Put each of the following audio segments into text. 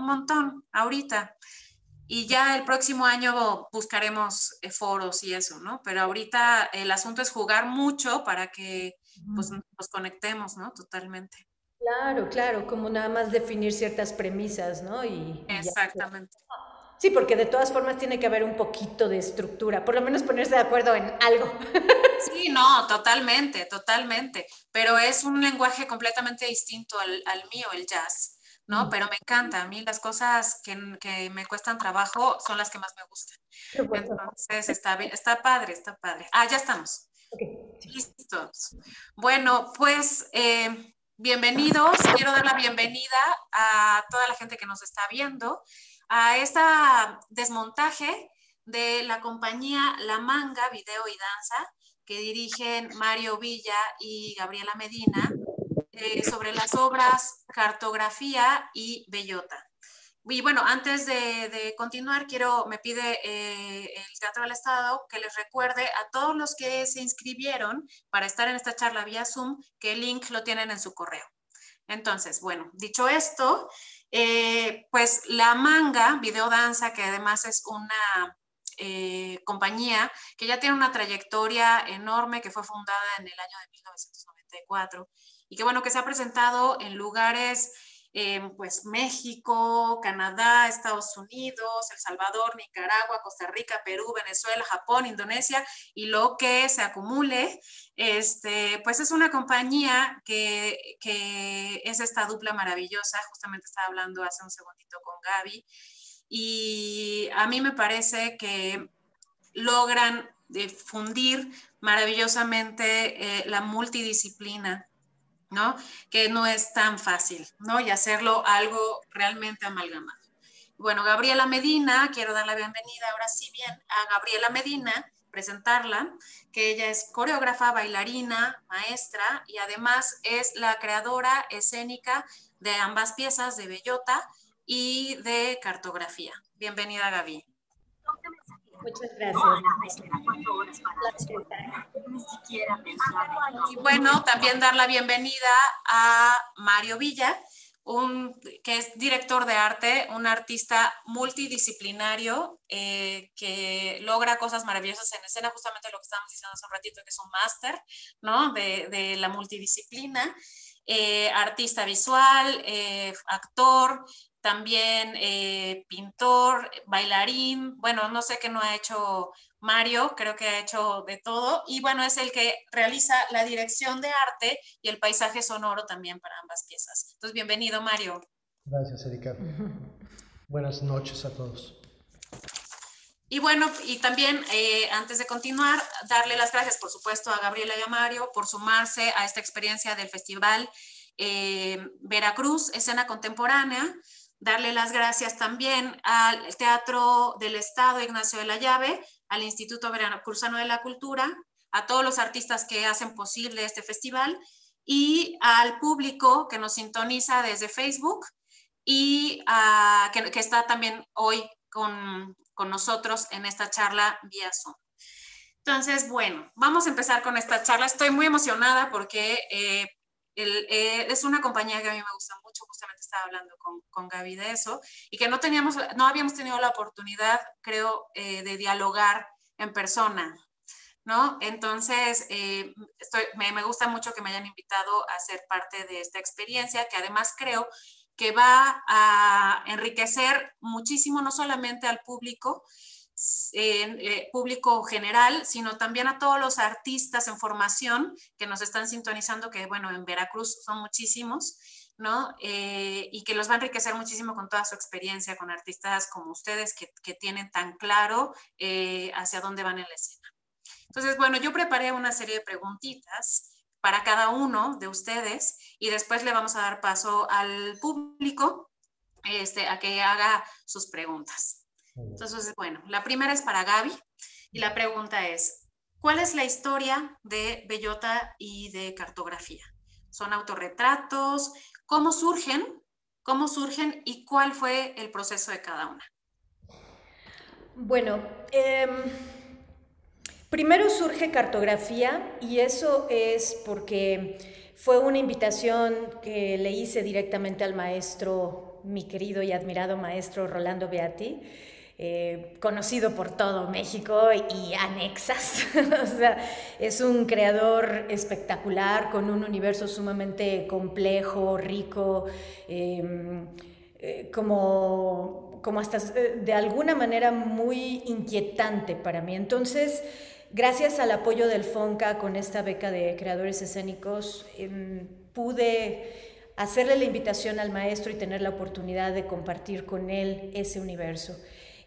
montón ahorita. Y ya el próximo año buscaremos foros y eso, ¿no? Pero ahorita el asunto es jugar mucho para que pues nos conectemos, ¿no? Totalmente. Claro, claro, como nada más definir ciertas premisas, ¿no? Y ya. Exactamente. Sí, porque de todas formas tiene que haber un poquito de estructura, por lo menos ponerse de acuerdo en algo. Sí, no, totalmente, totalmente. Pero es un lenguaje completamente distinto al mío, el jazz, ¿no? Mm, Pero me encanta. A mí las cosas que me cuestan trabajo son las que más me gustan. qué bueno. Entonces, está bien, está padre, está padre. Ah, ya estamos. Ok, sí. Listos. Bueno, pues bienvenidos. Quiero dar la bienvenida a toda la gente que nos está viendo a esta desmontaje de la compañía La Manga Video y Danza que dirigen Mario Villa y Gabriela Medina sobre las obras Cartografía y Bellota. Y bueno, antes de continuar, me pide el Teatro del Estado que les recuerde a todos los que se inscribieron para estar en esta charla vía Zoom, que el link lo tienen en su correo. Entonces, bueno, dicho esto, pues La Manga Videodanza, que además es una compañía que ya tiene una trayectoria enorme, que fue fundada en el año de 1994 y que bueno, que se ha presentado en lugares pues México, Canadá, Estados Unidos, El Salvador, Nicaragua, Costa Rica, Perú, Venezuela, Japón, Indonesia y lo que se acumule, pues es una compañía que es esta dupla maravillosa. Justamente estaba hablando hace un segundito con Gaby y a mí me parece que logran fundir maravillosamente la multidisciplina, ¿no? Que no es tan fácil, ¿no? Y hacerlo algo realmente amalgamado. Bueno, Gabriela Medina, quiero dar la bienvenida ahora sí bien a Gabriela Medina, presentarla, que ella es coreógrafa, bailarina, maestra y además es la creadora escénica de ambas piezas, de Bellota y de Cartografía. Bienvenida, Gaby. Muchas gracias. Y bueno, también dar la bienvenida a Mario Villa, que es director de arte, un artista multidisciplinario que logra cosas maravillosas en escena, justamente lo que estábamos diciendo hace un ratito, que es un máster, ¿no? De la multidisciplina, artista visual, actor, también pintor, bailarín, bueno, no sé qué no ha hecho Mario, creo que ha hecho de todo y bueno, es el que realiza la dirección de arte y el paisaje sonoro también para ambas piezas. Entonces, bienvenido, Mario. Gracias, Erika. Buenas noches a todos. Y bueno, y también antes de continuar, darle las gracias, por supuesto, a Gabriela y a Mario por sumarse a esta experiencia del Festival Veracruz, Escena Contemporánea. Darle las gracias también al Teatro del Estado Ignacio de la Llave, al Instituto Veracruzano de la Cultura, a todos los artistas que hacen posible este festival y al público que nos sintoniza desde Facebook y que está también hoy con nosotros en esta charla vía Zoom. Entonces, bueno, vamos a empezar con esta charla. Estoy muy emocionada porque es una compañía que a mí me gusta mucho. Justamente estaba hablando con Gaby de eso y que no habíamos tenido la oportunidad, creo, de dialogar en persona, ¿no? Entonces, me gusta mucho que me hayan invitado a ser parte de esta experiencia, que además creo que va a enriquecer muchísimo, no solamente al público, público general, sino también a todos los artistas en formación que nos están sintonizando, que bueno, en Veracruz son muchísimos, ¿no? Y que los va a enriquecer muchísimo con toda su experiencia, con artistas como ustedes que tienen tan claro hacia dónde van en la escena. Entonces, bueno, yo preparé una serie de preguntitas para cada uno de ustedes y después le vamos a dar paso al público a que haga sus preguntas. Entonces, bueno, la primera es para Gaby y la pregunta es, ¿cuál es la historia de Bellota y de Cartografía? ¿Son autorretratos? ¿Cómo surgen? ¿Cómo surgen y cuál fue el proceso de cada una? Bueno, primero surge cartografía y eso es porque fue una invitación que le hice directamente al maestro mi querido y admirado maestro Rolando Beati, conocido por todo México y anexas. O sea, es un creador espectacular con un universo sumamente complejo, rico, como hasta de alguna manera muy inquietante para mí. Entonces, gracias al apoyo del FONCA con esta beca de creadores escénicos, pude hacerle la invitación al maestro y tener la oportunidad de compartir con él ese universo.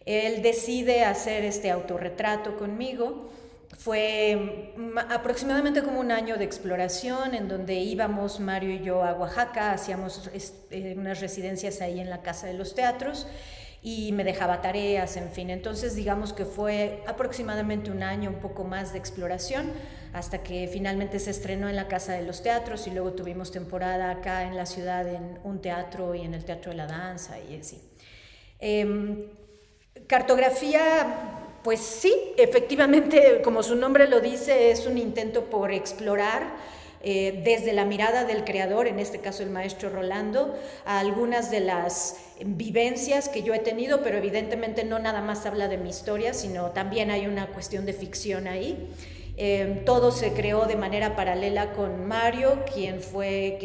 Él decide hacer este autorretrato conmigo. Fue aproximadamente como un año de exploración en donde íbamos Mario y yo a Oaxaca, hacíamos unas residencias ahí en la Casa de los Teatros y me dejaba tareas, en fin. Entonces digamos que fue aproximadamente un año, un poco más de exploración, hasta que finalmente se estrenó en la Casa de los Teatros y luego tuvimos temporada acá en la ciudad en un teatro y en el Teatro de la Danza y así. Cartografía, pues sí, efectivamente, como su nombre lo dice, es un intento por explorar desde la mirada del creador, en este caso el maestro Rolando, a algunas de las vivencias que yo he tenido, pero evidentemente no nada más habla de mi historia, sino también hay una cuestión de ficción ahí. Todo se creó de manera paralela con Mario, quien fue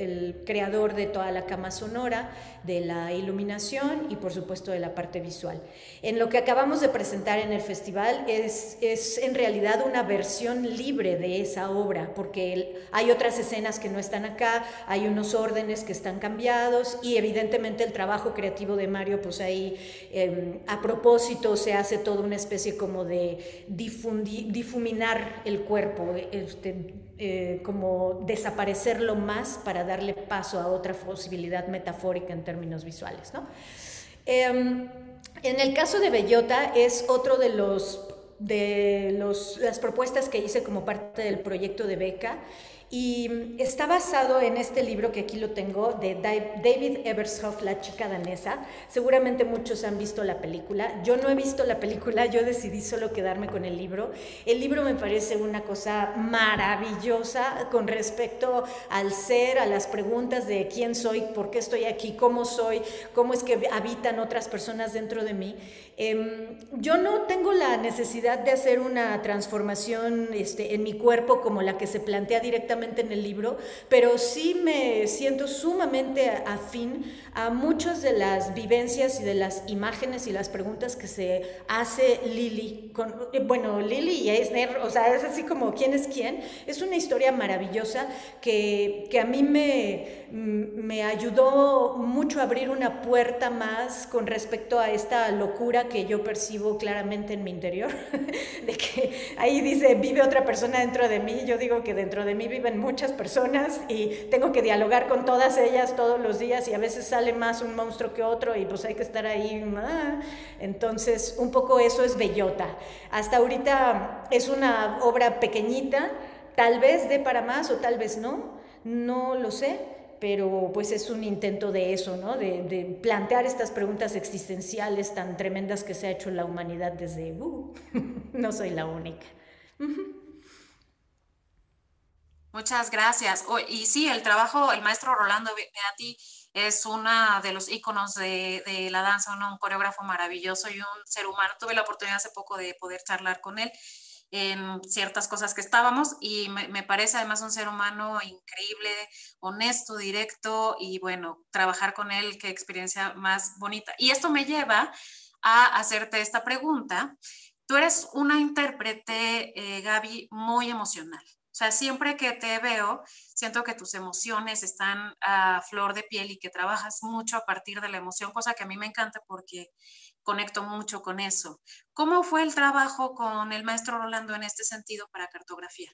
el creador de toda la cama sonora, de la iluminación y por supuesto de la parte visual. En lo que acabamos de presentar en el festival es en realidad una versión libre de esa obra, porque hay otras escenas que no están acá, hay unos órdenes que están cambiados y evidentemente el trabajo creativo de Mario, pues ahí a propósito se hace toda una especie como de difuminar el cuerpo, como desaparecerlo más para darle paso a otra posibilidad metafórica en términos visuales, ¿no? En el caso de Bellota es otro de las propuestas que hice como parte del proyecto de beca y está basado en este libro que aquí lo tengo de David Ebershoff, La chica danesa. Seguramente muchos han visto la película. Yo no he visto la película, yo decidí solo quedarme con el libro. El libro me parece una cosa maravillosa con respecto al ser, a las preguntas de quién soy, por qué estoy aquí, cómo soy, cómo es que habitan otras personas dentro de mí. Yo no tengo la necesidad de hacer una transformación en mi cuerpo como la que se plantea directamente en el libro, pero sí me siento sumamente afín a muchas de las vivencias y de las imágenes y las preguntas que se hace Lili. Lili y Eisner, o sea, es así como quién es quién. Es una historia maravillosa que a mí me ayudó mucho a abrir una puerta más con respecto a esta locura que yo percibo claramente en mi interior, de que ahí dice, vive otra persona dentro de mí. Yo digo que dentro de mí viven muchas personas y tengo que dialogar con todas ellas todos los días y a veces sale más un monstruo que otro y pues hay que estar ahí. Entonces, un poco eso es Bellota. Hasta ahorita es una obra pequeñita, tal vez dé para más o tal vez no lo sé, pero pues es un intento de eso, ¿no? De plantear estas preguntas existenciales tan tremendas que se ha hecho la humanidad desde... no soy la única. Muchas gracias. Y sí, el maestro Rolando Beati es uno de los íconos de la danza, un coreógrafo maravilloso y un ser humano. Tuve la oportunidad hace poco de poder charlar con él en ciertas cosas que estábamos y me parece además un ser humano increíble, honesto, directo y bueno, trabajar con él, qué experiencia más bonita. Y esto me lleva a hacerte esta pregunta. Tú eres una intérprete, Gaby, muy emocional. O sea, siempre que te veo, siento que tus emociones están a flor de piel y que trabajas mucho a partir de la emoción, cosa que a mí me encanta porque conecto mucho con eso. ¿Cómo fue el trabajo con el maestro Rolando en este sentido para cartografía?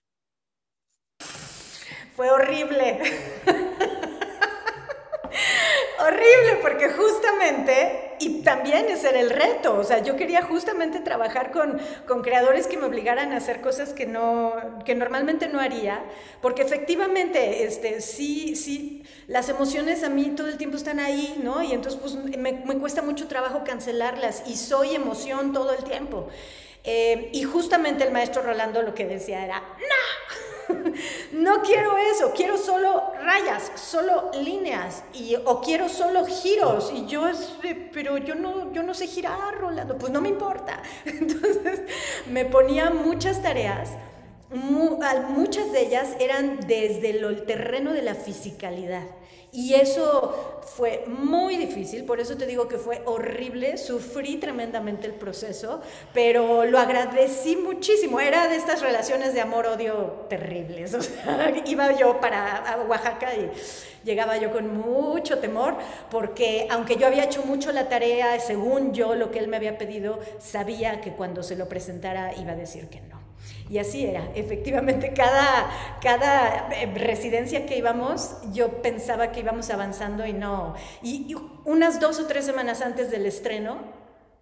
Fue horrible. Horrible, porque justamente, y también ese era el reto, o sea, yo quería justamente trabajar con creadores que me obligaran a hacer cosas que normalmente no haría, porque efectivamente, sí, las emociones a mí todo el tiempo están ahí, ¿no? Y entonces pues me cuesta mucho trabajo cancelarlas y soy emoción todo el tiempo. Y justamente el maestro Rolando lo que decía era, ¡no! No quiero eso, quiero solo rayas, solo líneas, o quiero solo giros, y yo, pero yo no sé girar, Rolando, pues no me importa. Entonces me ponía muchas tareas, muchas de ellas eran desde el terreno de la fisicalidad. Y eso fue muy difícil, por eso te digo que fue horrible, sufrí tremendamente el proceso, pero lo agradecí muchísimo. Era de estas relaciones de amor-odio terribles. O sea, iba yo para Oaxaca y llegaba yo con mucho temor, porque aunque yo había hecho mucho la tarea, según yo lo que él me había pedido, sabía que cuando se lo presentara iba a decir que no. Y así era, efectivamente, cada residencia que íbamos, yo pensaba que íbamos avanzando y no. Y unas 2 o 3 semanas antes del estreno,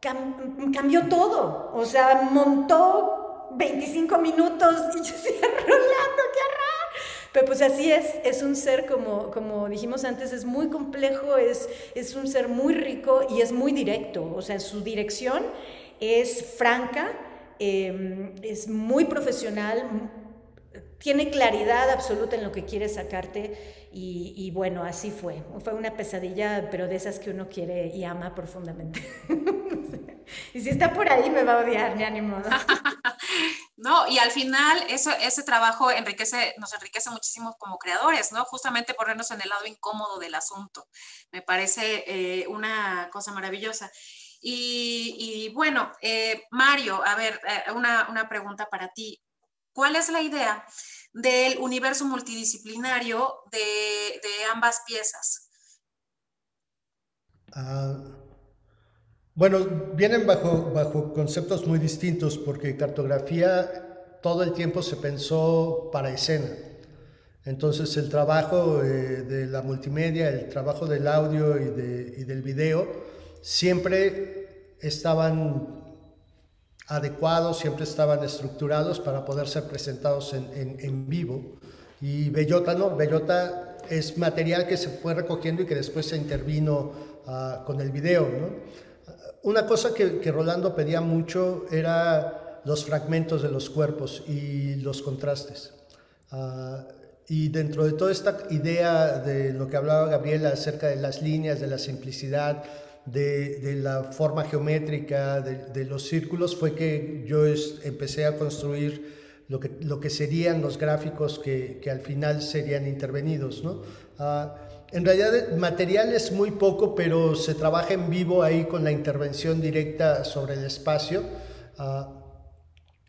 cambió todo. O sea, montó 25 minutos y yo decía, Rolando, qué horror. Pero pues así es un ser, como dijimos antes, es muy complejo, es un ser muy rico y es muy directo. O sea, su dirección es franca, es muy profesional, tiene claridad absoluta en lo que quiere sacarte y bueno, así fue una pesadilla, pero de esas que uno quiere y ama profundamente. Y si está por ahí me va a odiar, ni ánimo. No, y al final ese trabajo nos enriquece muchísimo como creadores, ¿no? Justamente ponernos en el lado incómodo del asunto. Me parece una cosa maravillosa. Y bueno, Mario, a ver, una pregunta para ti. ¿Cuál es la idea del universo multidisciplinario de ambas piezas? Bueno, vienen bajo conceptos muy distintos porque cartografía todo el tiempo se pensó para escena. Entonces el trabajo de la multimedia, el trabajo del audio y del video siempre estaban adecuados, siempre estaban estructurados para poder ser presentados en vivo. Y Bellota no, Bellota es material que se fue recogiendo y que después se intervino con el video, ¿no? Una cosa que Rolando pedía mucho era los fragmentos de los cuerpos y los contrastes. Y dentro de toda esta idea de lo que hablaba Gabriela acerca de las líneas, de la simplicidad, de la forma geométrica, de los círculos, fue que yo empecé a construir lo que serían los gráficos que al final serían intervenidos, ¿no? En realidad material es muy poco, pero se trabaja en vivo ahí con la intervención directa sobre el espacio.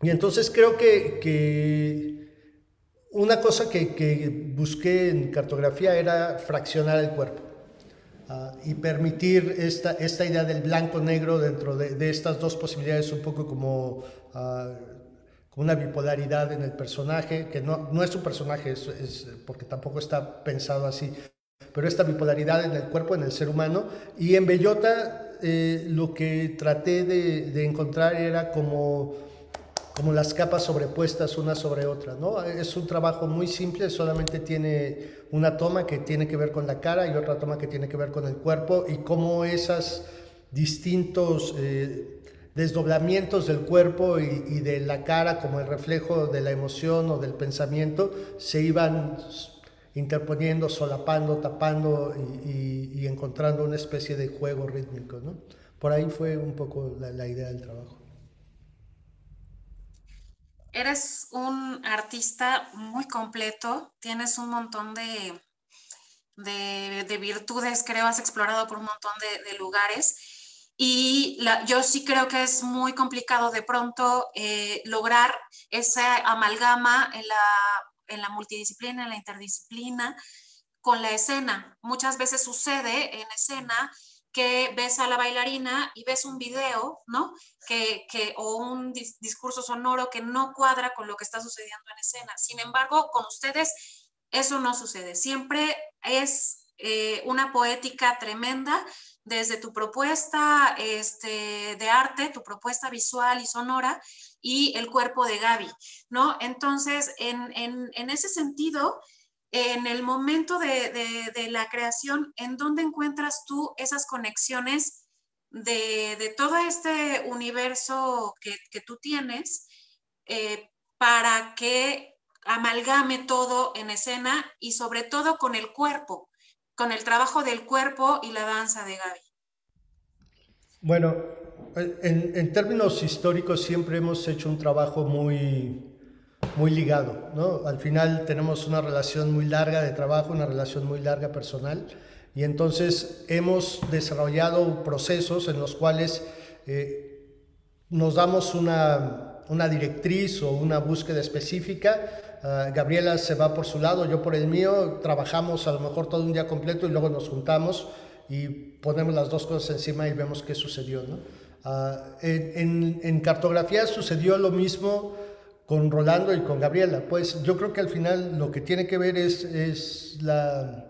Y entonces creo que una cosa que busqué en cartografía era fraccionar el cuerpo. Y permitir esta idea del blanco-negro dentro de estas dos posibilidades, un poco como una bipolaridad en el personaje, que no es un personaje, porque tampoco está pensado así, pero esta bipolaridad en el cuerpo, en el ser humano. Y en Bellota lo que traté de encontrar era como las capas sobrepuestas una sobre otra, ¿no? Es un trabajo muy simple, solamente tiene una toma que tiene que ver con la cara y otra toma que tiene que ver con el cuerpo, y cómo esos distintos desdoblamientos del cuerpo y de la cara como el reflejo de la emoción o del pensamiento se iban interponiendo, solapando, tapando y encontrando una especie de juego rítmico, ¿no? Por ahí fue un poco la idea del trabajo. Eres un artista muy completo, tienes un montón de virtudes, creo, has explorado por un montón de lugares y yo sí creo que es muy complicado de pronto lograr esa amalgama en la multidisciplina, en la interdisciplina, con la escena. Muchas veces sucede en escena que ves a la bailarina y ves un video, ¿no? O un discurso sonoro que no cuadra con lo que está sucediendo en escena. Sin embargo, con ustedes eso no sucede. Siempre es una poética tremenda desde tu propuesta de arte, tu propuesta visual y sonora y el cuerpo de Gaby, ¿no? Entonces, en ese sentido, en el momento de la creación, ¿en dónde encuentras tú esas conexiones de todo este universo que tú tienes para que amalgame todo en escena y sobre todo con el cuerpo, con el trabajo del cuerpo y la danza de Gaby. Bueno, en términos históricos siempre hemos hecho un trabajo muy ligado, ¿no? Al final tenemos una relación muy larga de trabajo, una relación muy larga personal, y entonces hemos desarrollado procesos en los cuales nos damos una directriz o una búsqueda específica. Gabriela se va por su lado, yo por el mío, trabajamos a lo mejor todo un día completo y luego nos juntamos y ponemos las dos cosas encima y vemos qué sucedió, ¿no? En cartografía sucedió lo mismo con Rolando y con Gabriela. Pues yo creo que al final lo que tiene que ver es la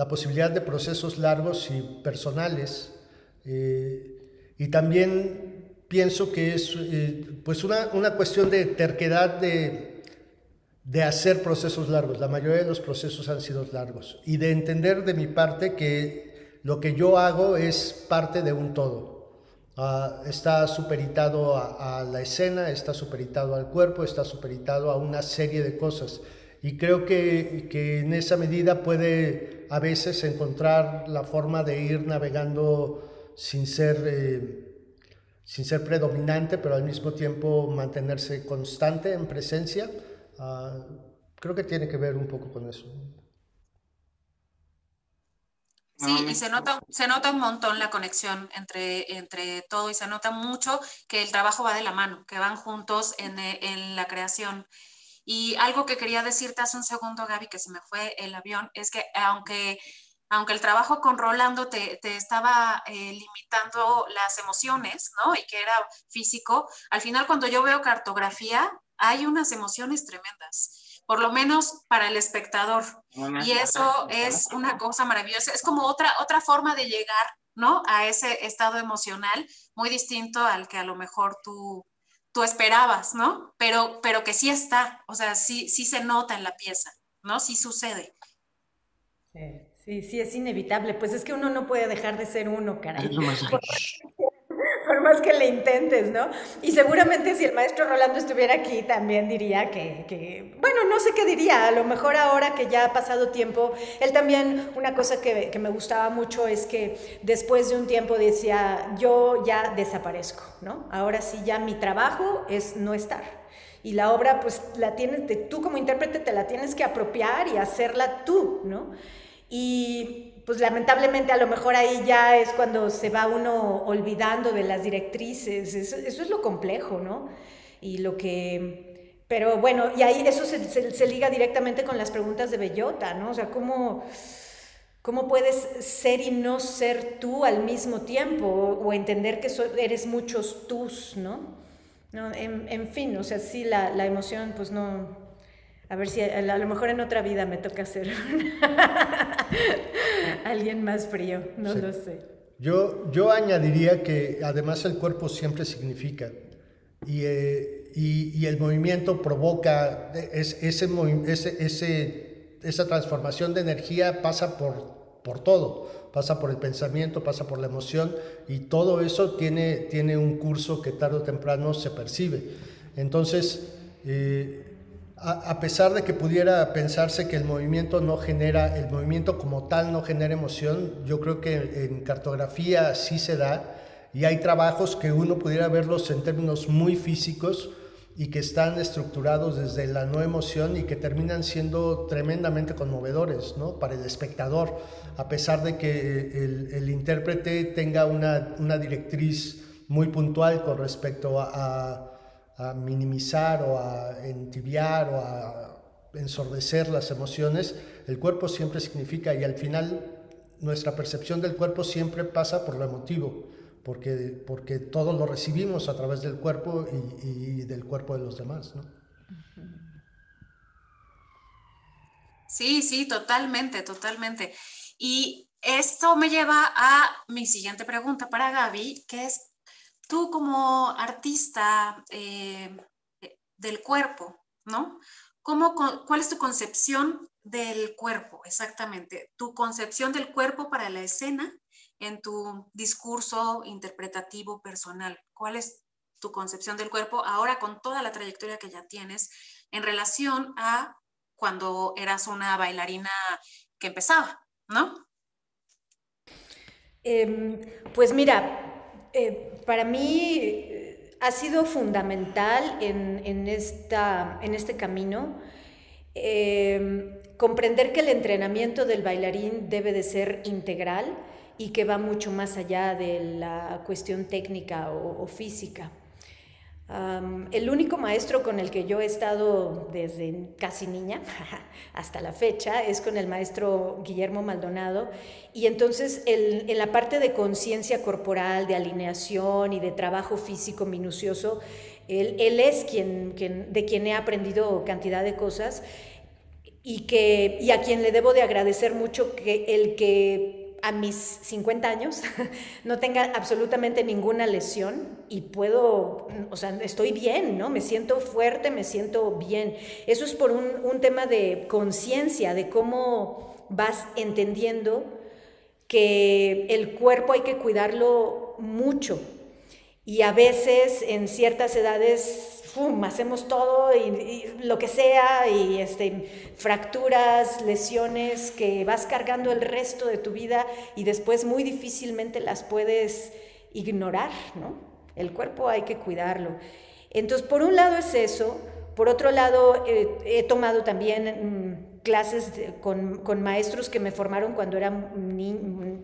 posibilidad de procesos largos y personales. Y también pienso que es pues una cuestión de terquedad de hacer procesos largos. La mayoría de los procesos han sido largos. Y de entender de mi parte que lo que yo hago es parte de un todo. Está superitado a la escena, está superitado al cuerpo, está superitado a una serie de cosas. Y creo que en esa medida puede a veces encontrar la forma de ir navegando sin ser predominante, pero al mismo tiempo mantenerse constante en presencia. Creo que tiene que ver un poco con eso. Sí, y se nota un montón la conexión entre todo y se nota mucho que el trabajo va de la mano, que van juntos en la creación. Y algo que quería decirte hace un segundo, Gaby, que se me fue el avión, es que aunque el trabajo con Rolando te estaba limitando las emociones, ¿no? Y que era físico, al final cuando yo veo cartografía, hay unas emociones tremendas por lo menos para el espectador. Y eso es una cosa maravillosa. Es como otra forma de llegar, ¿no? A ese estado emocional muy distinto al que a lo mejor tú esperabas, ¿no? Pero que sí está, o sea, sí se nota en la pieza, ¿no? Sí sucede. Sí, es inevitable. Pues es que uno no puede dejar de ser uno, caray. Por más que le intentes, ¿no? Y seguramente si el maestro Rolando estuviera aquí también diría bueno, no sé qué diría, a lo mejor ahora que ya ha pasado tiempo, él también, una cosa que me gustaba mucho es que después de un tiempo decía, yo ya desaparezco, ¿no? Ahora sí ya mi trabajo es no estar. Y la obra, pues la tienes, tú como intérprete te la tienes que apropiar y hacerla tú, ¿no? Y pues lamentablemente a lo mejor ahí ya es cuando se va uno olvidando de las directrices, eso es lo complejo, ¿no? Y lo que... Pero bueno, y ahí eso se liga directamente con las preguntas de Bellota, ¿no? O sea, ¿cómo puedes ser y no ser tú al mismo tiempo? O entender que eres muchos tús, ¿no? No, en fin, o sea, sí, la emoción, pues no... A ver si a lo mejor en otra vida me toca ser alguien más frío, no Sí. lo sé. Yo añadiría que además el cuerpo siempre significa y el movimiento provoca, esa transformación de energía pasa por todo, pasa por el pensamiento, pasa por la emoción y todo eso tiene un curso que tarde o temprano se percibe. Entonces, a pesar de que pudiera pensarse que el movimiento como tal no genera emoción, yo creo que en cartografía sí se da y hay trabajos que uno pudiera verlos en términos muy físicos y que están estructurados desde la no emoción y que terminan siendo tremendamente conmovedores, ¿no? Para el espectador, a pesar de que el intérprete tenga una directriz muy puntual con respecto a minimizar o a entibiar o a ensordecer las emociones, el cuerpo siempre significa y al final nuestra percepción del cuerpo siempre pasa por lo emotivo, porque todo lo recibimos a través del cuerpo y del cuerpo de los demás, ¿no? Sí, totalmente, totalmente. Y esto me lleva a mi siguiente pregunta para Gaby, que es, tú como artista del cuerpo, ¿no? ¿Cuál es tu concepción del cuerpo exactamente? Tu concepción del cuerpo para la escena en tu discurso interpretativo personal. ¿Cuál es? tu concepción del cuerpo ahora con toda la trayectoria que ya tienes en relación a cuando eras una bailarina que empezaba, ¿no? Pues mira, para mí ha sido fundamental en este camino comprender que el entrenamiento del bailarín debe de ser integral y que va mucho más allá de la cuestión técnica o física. El único maestro con el que yo he estado desde casi niña hasta la fecha es con el maestro Guillermo Maldonado, y entonces en la parte de conciencia corporal, de alineación y de trabajo físico minucioso, él es de quien he aprendido cantidad de cosas y a quien le debo de agradecer mucho que a mis 50 años no tenga absolutamente ninguna lesión y estoy bien, ¿no? Me siento fuerte, me siento bien. Eso es por un tema de conciencia, de cómo vas entendiendo que el cuerpo hay que cuidarlo mucho. Y a veces en ciertas edades hacemos todo y lo que sea, y fracturas, lesiones que vas cargando el resto de tu vida y después muy difícilmente las puedes ignorar, ¿no? El cuerpo hay que cuidarlo. Entonces, por un lado es eso. Por otro lado, he tomado también clases con maestros que me formaron cuando era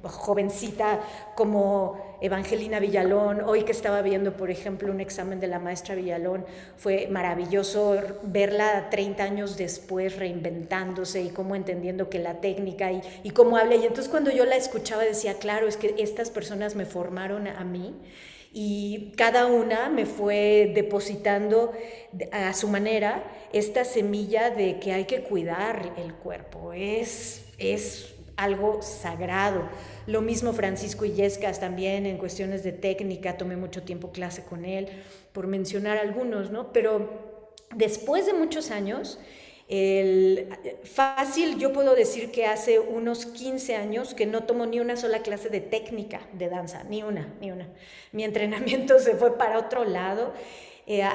jovencita, como Evangelina Villalón. Hoy que estaba viendo, por ejemplo, un examen de la maestra Villalón, fue maravilloso verla 30 años después reinventándose y cómo entendiendo que la técnica y cómo habla. Y entonces cuando yo la escuchaba decía, claro, es que estas personas me formaron a mí, y cada una me fue depositando a su manera esta semilla de que hay que cuidar el cuerpo, es algo sagrado. Lo mismo Francisco Illescas también en cuestiones de técnica, tomé mucho tiempo clase con él, por mencionar algunos, ¿no? Pero después de muchos años, fácil, yo puedo decir que hace unos 15 años que no tomo ni una sola clase de técnica de danza, ni una. Mi entrenamiento se fue para otro lado.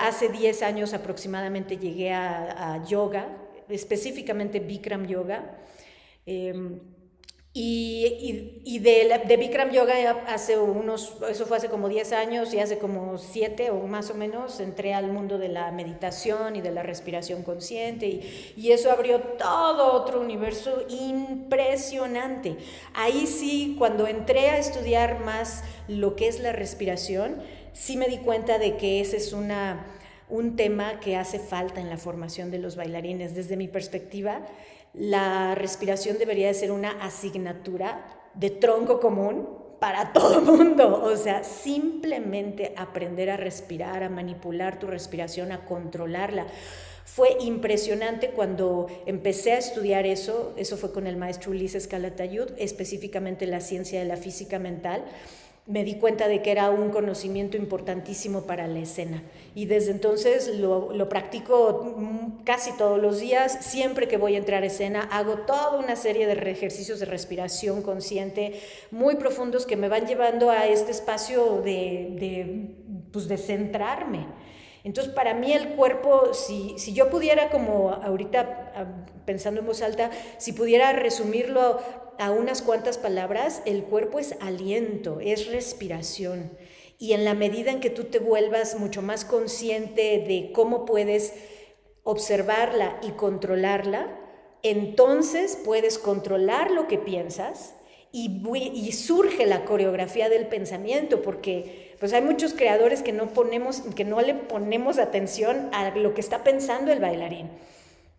Hace 10 años aproximadamente llegué a yoga, específicamente Bikram Yoga. Y de Bikram Yoga eso fue hace como 10 años, y hace como 7 o más o menos entré al mundo de la meditación y de la respiración consciente, y eso abrió todo otro universo impresionante. Ahí sí, cuando entré a estudiar más lo que es la respiración, sí me di cuenta de que ese es un tema que hace falta en la formación de los bailarines. Desde mi perspectiva, la respiración debería de ser una asignatura de tronco común para todo mundo. O sea, simplemente aprender a respirar, a manipular tu respiración, a controlarla. Fue impresionante cuando empecé a estudiar eso fue con el maestro Ulises Calatayud, específicamente la ciencia de la física mental. Me di cuenta de que era un conocimiento importantísimo para la escena, y desde entonces lo practico casi todos los días. Siempre que voy a entrar a escena hago toda una serie de ejercicios de respiración consciente muy profundos que me van llevando a este espacio de centrarme. Entonces, para mí el cuerpo, si yo pudiera, como ahorita pensando en voz alta, si pudiera resumirlo a unas cuantas palabras, el cuerpo es aliento, es respiración. Y en la medida en que tú te vuelvas mucho más consciente de cómo puedes observarla y controlarla, entonces puedes controlar lo que piensas, y surge la coreografía del pensamiento, porque pues hay muchos creadores que no le ponemos atención a lo que está pensando el bailarín.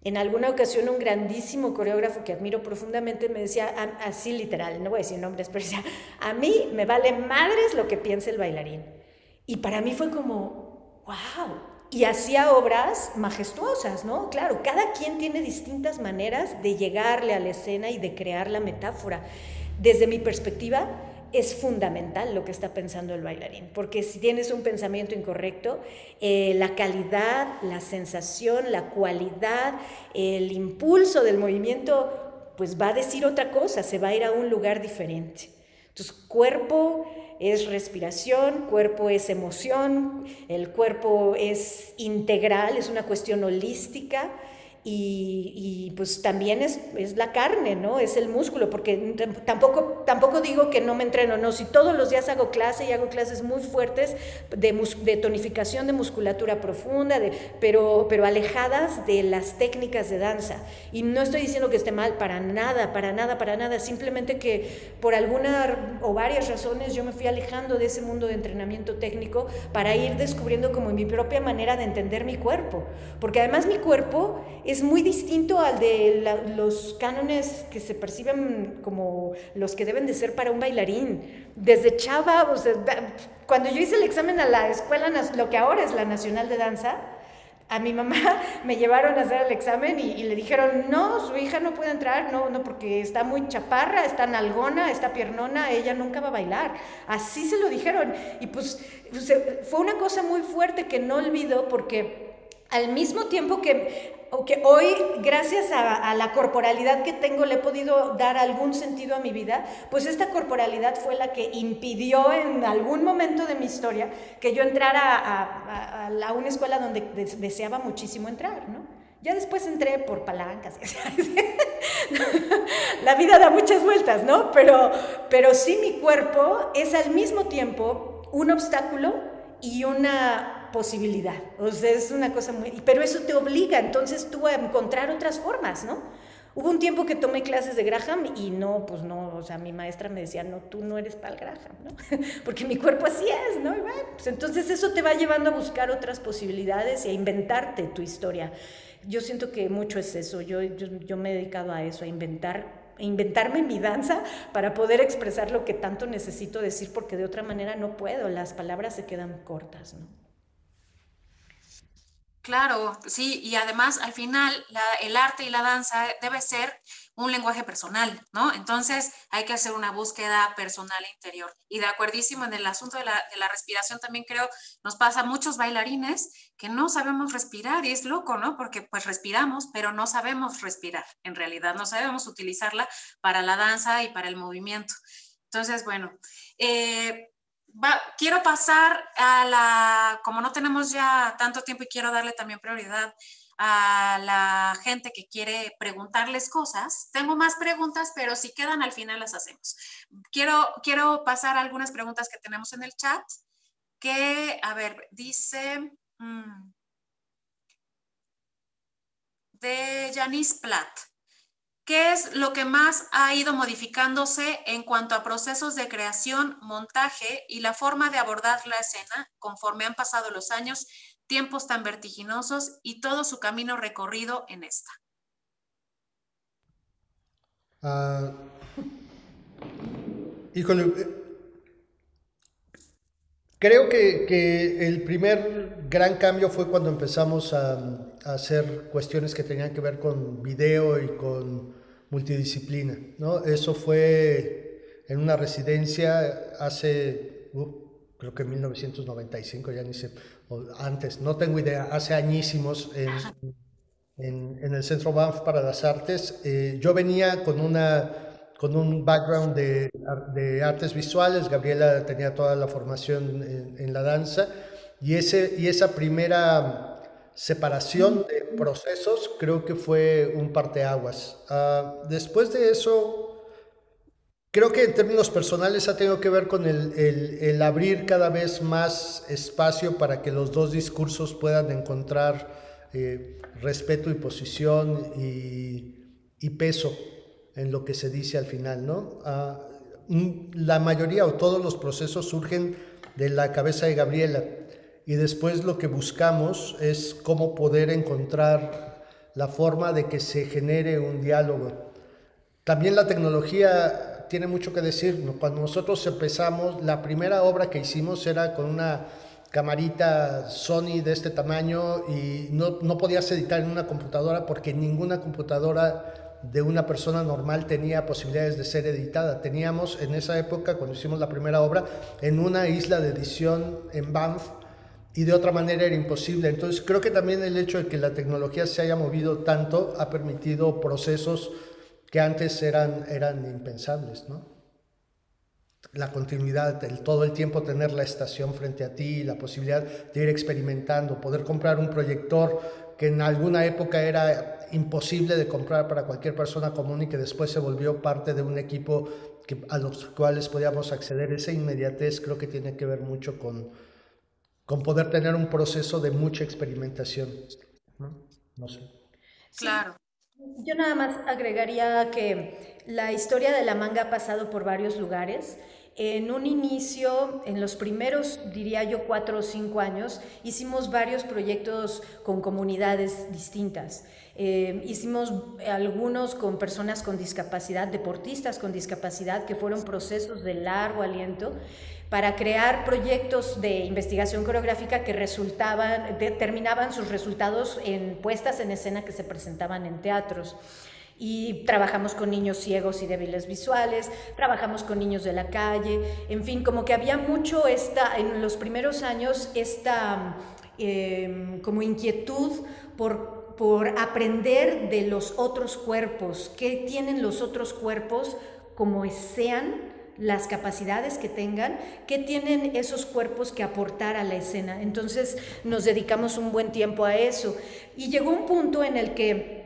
En alguna ocasión un grandísimo coreógrafo que admiro profundamente me decía, así literal, no voy a decir nombres, pero decía, a mí me vale madres lo que piense el bailarín. Y para mí fue como, wow. Y hacía obras majestuosas, ¿no? Claro, cada quien tiene distintas maneras de llegarle a la escena y de crear la metáfora. Desde mi perspectiva, es fundamental lo que está pensando el bailarín, porque si tienes un pensamiento incorrecto, la calidad, la sensación, la cualidad, el impulso del movimiento, pues va a decir otra cosa, se va a ir a un lugar diferente. Entonces, cuerpo es respiración, cuerpo es emoción, el cuerpo es integral, es una cuestión holística. Y pues también es la carne, ¿no? Es el músculo, porque tampoco digo que no me entreno, no, si todos los días hago clase y hago clases muy fuertes de tonificación de musculatura profunda, pero alejadas de las técnicas de danza. Y no estoy diciendo que esté mal, para nada, simplemente que por alguna o varias razones yo me fui alejando de ese mundo de entrenamiento técnico para ir descubriendo como mi propia manera de entender mi cuerpo, porque además mi cuerpo es muy distinto al de los cánones que se perciben como los que deben de ser para un bailarín. Desde chava, o sea, cuando yo hice el examen a la escuela, lo que ahora es la Nacional de Danza, a mi mamá me llevaron a hacer el examen y le dijeron, no, su hija no puede entrar, no, porque está muy chaparra, está nalgona, está piernona, ella nunca va a bailar. Así se lo dijeron. Y pues fue una cosa muy fuerte que no olvido, porque al mismo tiempo que hoy, gracias a la corporalidad que tengo, le he podido dar algún sentido a mi vida, pues esta corporalidad fue la que impidió en algún momento de mi historia que yo entrara a una escuela donde deseaba muchísimo entrar, ¿no? Ya después entré por palancas. La vida da muchas vueltas, ¿no? Pero sí, mi cuerpo es al mismo tiempo un obstáculo y una posibilidad. O sea, es una cosa muy... Pero eso te obliga entonces tú a encontrar otras formas, ¿no? Hubo un tiempo que tomé clases de Graham y no, o sea, mi maestra me decía, no, tú no eres para el Graham, ¿no? Porque mi cuerpo así es, ¿no? Y bueno, pues entonces eso te va llevando a buscar otras posibilidades y a inventarte tu historia. Yo siento que mucho es eso, yo me he dedicado a eso, a inventarme mi danza para poder expresar lo que tanto necesito decir, porque de otra manera no puedo, las palabras se quedan cortas, ¿no? Claro, sí, y además al final el arte y la danza debe ser un lenguaje personal, ¿no? Entonces hay que hacer una búsqueda personal e interior. Y de acuerdísimo en el asunto de la respiración también creo, nos pasa a muchos bailarines que no sabemos respirar y es loco, ¿no? Porque pues respiramos, pero no sabemos respirar, en realidad no sabemos utilizarla para la danza y para el movimiento. Entonces, bueno, quiero pasar como no tenemos ya tanto tiempo y quiero darle también prioridad a la gente que quiere preguntarles cosas. Tengo más preguntas, pero si quedan al final las hacemos. Quiero pasar a algunas preguntas que tenemos en el chat, que, a ver, dice de Janice Platt. ¿Qué es lo que más ha ido modificándose en cuanto a procesos de creación, montaje y la forma de abordar la escena conforme han pasado los años, tiempos tan vertiginosos y todo su camino recorrido en esta? Híjole, creo que el primer gran cambio fue cuando empezamos a hacer cuestiones que tenían que ver con video y con multidisciplina, ¿no? Eso fue en una residencia hace, creo que en 1995, ya ni sé, o antes, no tengo idea, hace añísimos en el Centro Banff para las Artes. Yo venía con un background de artes visuales. Gabriela tenía toda la formación en la danza, y esa primera separación de procesos creo que fue un parteaguas. Después de eso, creo que en términos personales ha tenido que ver con el abrir cada vez más espacio para que los dos discursos puedan encontrar respeto y posición y peso en lo que se dice al final, ¿no? La mayoría o todos los procesos surgen de la cabeza de Gabriela, y después lo que buscamos es cómo poder encontrar la forma de que se genere un diálogo. También la tecnología tiene mucho que decir, ¿no? Cuando nosotros empezamos, la primera obra que hicimos era con una camarita Sony de este tamaño, y no podías editar en una computadora porque ninguna computadora de una persona normal tenía posibilidades de ser editada. Teníamos en esa época, cuando hicimos la primera obra, en una isla de edición en Banff, y de otra manera era imposible. Entonces creo que también el hecho de que la tecnología se haya movido tanto ha permitido procesos que antes eran impensables, ¿no? la continuidad, todo el tiempo tener la estación frente a ti, la posibilidad de ir experimentando, poder comprar un proyector que en alguna época era imposible de comprar para cualquier persona común y que después se volvió parte de un equipo a los cuales podíamos acceder. Esa inmediatez creo que tiene que ver mucho con poder tener un proceso de mucha experimentación, ¿no? No sé. Claro. Yo nada más agregaría que la historia de la manga ha pasado por varios lugares. En un inicio, en los primeros, diría yo, 4 o 5 años, hicimos varios proyectos con comunidades distintas. Hicimos algunos con personas con discapacidad, deportistas con discapacidad, que fueron procesos de largo aliento para crear proyectos de investigación coreográfica que terminaban sus resultados en puestas en escena que se presentaban en teatros. Y trabajamos con niños ciegos y débiles visuales, trabajamos con niños de la calle, en fin, como que había mucho en los primeros años esta como inquietud por aprender de los otros cuerpos, qué tienen los otros cuerpos como sean, las capacidades que tengan, qué tienen esos cuerpos que aportar a la escena. Entonces nos dedicamos un buen tiempo a eso y llegó un punto en el que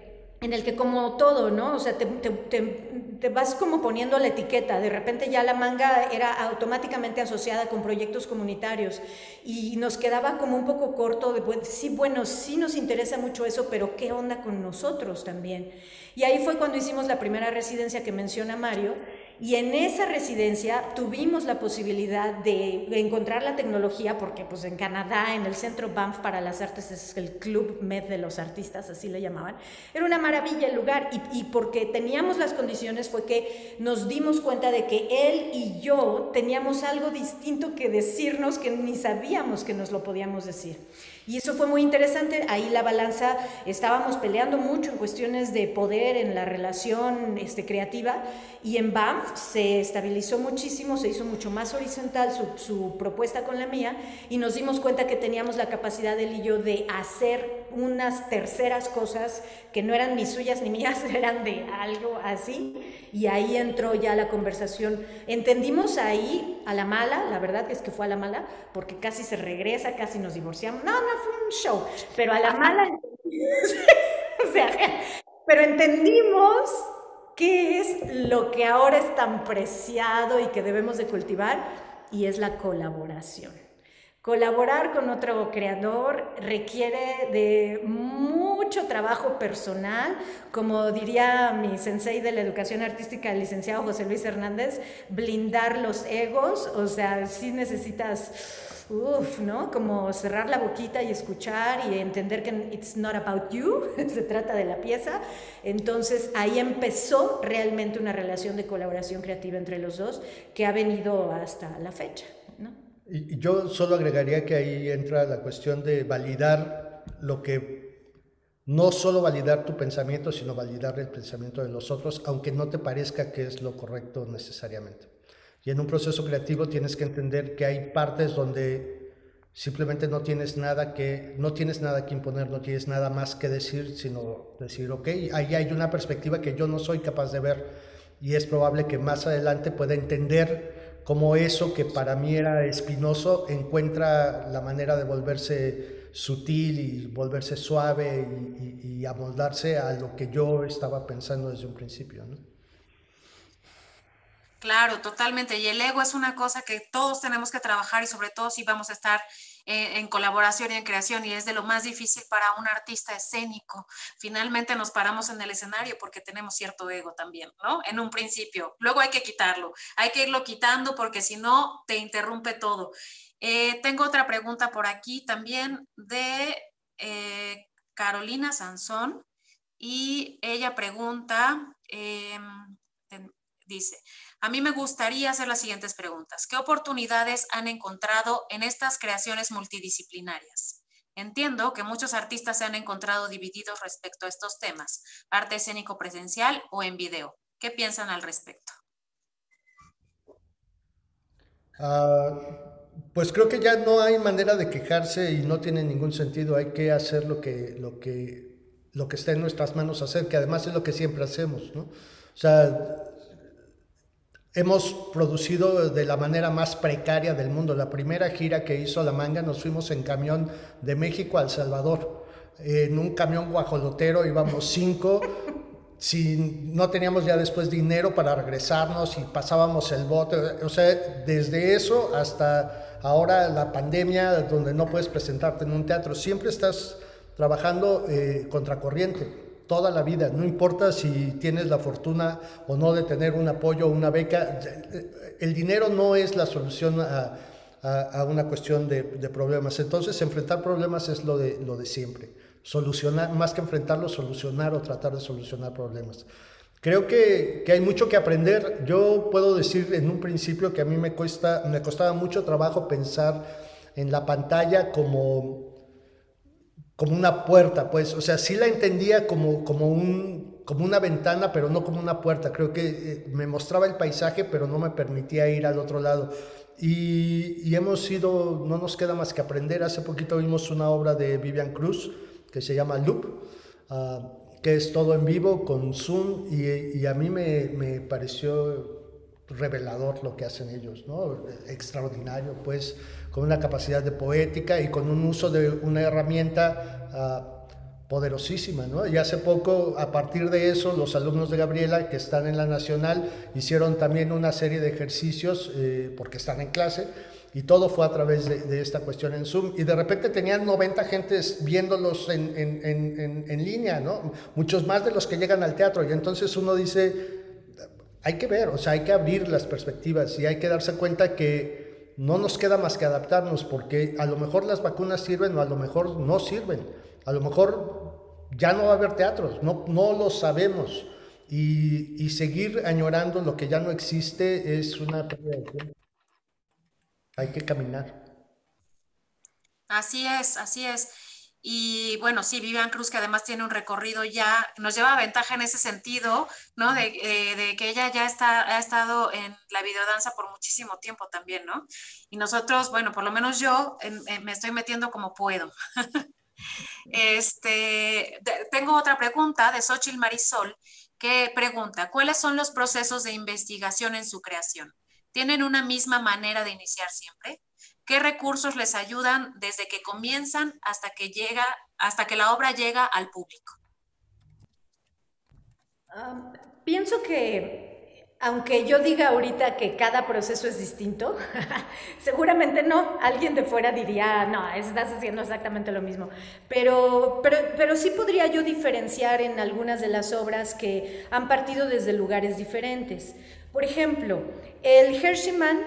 como todo, ¿no? O sea, te vas como poniendo la etiqueta, de repente ya la manga era automáticamente asociada con proyectos comunitarios y nos quedaba como un poco corto de, sí, bueno, sí nos interesa mucho eso, pero ¿qué onda con nosotros también? Y ahí fue cuando hicimos la primera residencia que menciona Mario, y en esa residencia tuvimos la posibilidad de encontrar la tecnología, porque pues en Canadá, en el Centro Banff para las Artes, es el Club Med de los artistas, así le llamaban. Era una maravilla el lugar, y porque teníamos las condiciones fue que nos dimos cuenta de que él y yo teníamos algo distinto que decirnos, que ni sabíamos que nos lo podíamos decir. Y eso fue muy interesante. Ahí la balanza, estábamos peleando mucho en cuestiones de poder en la relación creativa, y en Banff se estabilizó muchísimo, se hizo mucho más horizontal su propuesta con la mía, y nos dimos cuenta que teníamos la capacidad él y yo de hacer unas terceras cosas que no eran ni suyas ni mías, eran de algo así, y ahí entró ya la conversación. Entendimos ahí a la mala, la verdad es que fue a la mala, porque casi se regresa, casi nos divorciamos, no fue un show, pero a la mala o sea, pero entendimos qué es lo que ahora es tan preciado y que debemos de cultivar, y es la colaboración. Colaborar con otro creador requiere de mucho trabajo personal, como diría mi sensei de la educación artística, el licenciado José Luis Hernández, blindar los egos. O sea, sí necesitas, ¿no? Como cerrar la boquita y escuchar y entender que it's not about you, se trata de la pieza. Entonces ahí empezó realmente una relación de colaboración creativa entre los dos que ha venido hasta la fecha, ¿no? Y yo solo agregaría que ahí entra la cuestión de validar no solo validar tu pensamiento, sino validar el pensamiento de los otros, aunque no te parezca que es lo correcto necesariamente. Y en un proceso creativo tienes que entender que hay partes donde simplemente no tienes nada que imponer, no tienes nada más que decir, sino decir, ok, ahí hay una perspectiva que yo no soy capaz de ver, y es probable que más adelante pueda entender cómo eso que para mí era espinoso encuentra la manera de volverse sutil y volverse suave y amoldarse a lo que yo estaba pensando desde un principio, ¿no? Claro, totalmente. Y el ego es una cosa que todos tenemos que trabajar, y sobre todo si vamos a estar en colaboración y en creación, y es de lo más difícil para un artista escénico. Finalmente nos paramos en el escenario porque tenemos cierto ego también, ¿no? En un principio. Luego hay que quitarlo, hay que irlo quitando porque si no te interrumpe todo. Tengo otra pregunta por aquí también de Carolina Sansón, y ella pregunta, dice: a mí me gustaría hacer las siguientes preguntas. ¿Qué oportunidades han encontrado en estas creaciones multidisciplinarias? Entiendo que muchos artistas se han encontrado divididos respecto a estos temas, arte escénico presencial o en video. ¿Qué piensan al respecto? Pues creo que ya no hay manera de quejarse y no tiene ningún sentido. Hay que hacer lo que está en nuestras manos hacer, que además es lo que siempre hacemos, ¿no? O sea, hemos producido de la manera más precaria del mundo. La primera gira que hizo La Manga nos fuimos en camión de México a El Salvador. En un camión guajolotero íbamos 5, si no teníamos ya después dinero para regresarnos y pasábamos el bote. O sea, desde eso hasta ahora la pandemia, donde no puedes presentarte en un teatro, siempre estás trabajando contracorriente. Toda la vida, no importa si tienes la fortuna o no de tener un apoyo o una beca, el dinero no es la solución a una cuestión de problemas. Entonces, enfrentar problemas es lo de siempre. Solucionar, más que enfrentarlos, solucionar o tratar de solucionar problemas. Creo que hay mucho que aprender. Yo puedo decir en un principio que a mí me costaba mucho trabajo pensar en la pantalla como una puerta, pues, o sea, sí la entendía como una ventana, pero no como una puerta. Creo que me mostraba el paisaje, pero no me permitía ir al otro lado. Y no nos queda más que aprender. Hace poquito vimos una obra de Vivian Cruz que se llama Loop, que es todo en vivo con Zoom, y a mí me pareció revelador lo que hacen ellos, ¿no? Extraordinario, pues, con una capacidad de poética y con un uso de una herramienta poderosísima, ¿no? Y hace poco, a partir de eso, los alumnos de Gabriela que están en la Nacional hicieron también una serie de ejercicios porque están en clase, y todo fue a través de esta cuestión en Zoom, y de repente tenían 90 gentes viéndolos en línea, ¿no? Muchos más de los que llegan al teatro, y entonces uno dice, hay que ver, o sea, hay que abrir las perspectivas y hay que darse cuenta que no nos queda más que adaptarnos, porque a lo mejor las vacunas sirven o a lo mejor no sirven, a lo mejor ya no va a haber teatros, no lo sabemos, y seguir añorando lo que ya no existe es una pérdida de tiempo. Hay que caminar. Así es, así es. Y bueno, sí, Vivian Cruz, que además tiene un recorrido ya, nos lleva ventaja en ese sentido, ¿no? De que ella ya ha estado en la videodanza por muchísimo tiempo también, ¿no? Y nosotros, bueno, por lo menos yo me estoy metiendo como puedo. Tengo otra pregunta de Xochitl Marisol, que pregunta, ¿cuáles son los procesos de investigación en su creación? ¿Tienen una misma manera de iniciar siempre? ¿Qué recursos les ayudan desde que comienzan hasta que la obra llega al público? Pienso que, aunque yo diga ahorita que cada proceso es distinto, seguramente no, alguien de fuera diría, no, estás haciendo exactamente lo mismo. Pero sí podría yo diferenciar en algunas de las obras que han partido desde lugares diferentes. Por ejemplo, el Hersheyman